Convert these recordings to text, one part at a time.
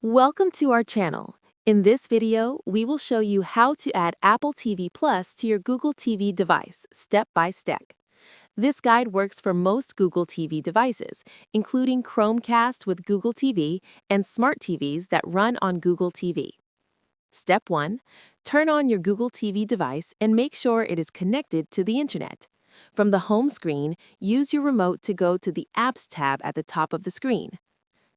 Welcome to our channel. In this video, we will show you how to add Apple TV Plus to your Google TV device, step by step. This guide works for most Google TV devices, including Chromecast with Google TV and smart TVs that run on Google TV. Step 1. Turn on your Google TV device and make sure it is connected to the internet. From the home screen, use your remote to go to the Apps tab at the top of the screen.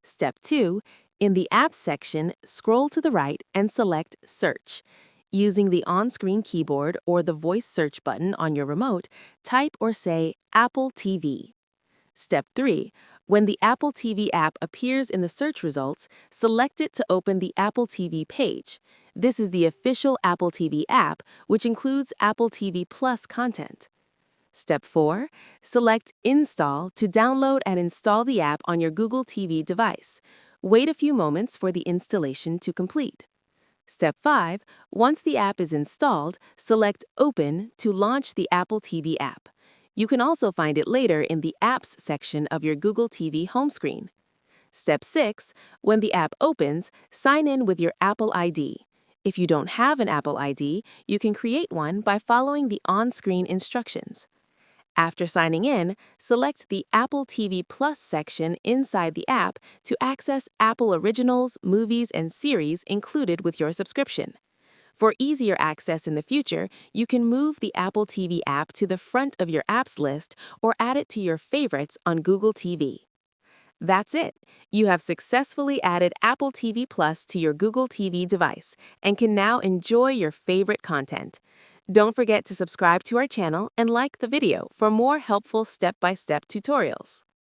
Step 2. In the Apps section, scroll to the right and select Search. Using the on-screen keyboard or the voice search button on your remote, type or say Apple TV. Step 3. When the Apple TV app appears in the search results, select it to open the Apple TV page. This is the official Apple TV app, which includes Apple TV Plus content. Step 4. Select Install to download and install the app on your Google TV device. Wait a few moments for the installation to complete. Step 5. Once the app is installed, select Open to launch the Apple TV app. You can also find it later in the Apps section of your Google TV home screen. Step 6. When the app opens, sign in with your Apple ID. If you don't have an Apple ID, you can create one by following the on-screen instructions. After signing in, select the Apple TV Plus section inside the app to access Apple Originals, movies, and series included with your subscription. For easier access in the future, you can move the Apple TV app to the front of your apps list or add it to your favorites on Google TV. That's it. You have successfully added Apple TV Plus to your Google TV device and can now enjoy your favorite content. Don't forget to subscribe to our channel and like the video for more helpful step-by-step tutorials.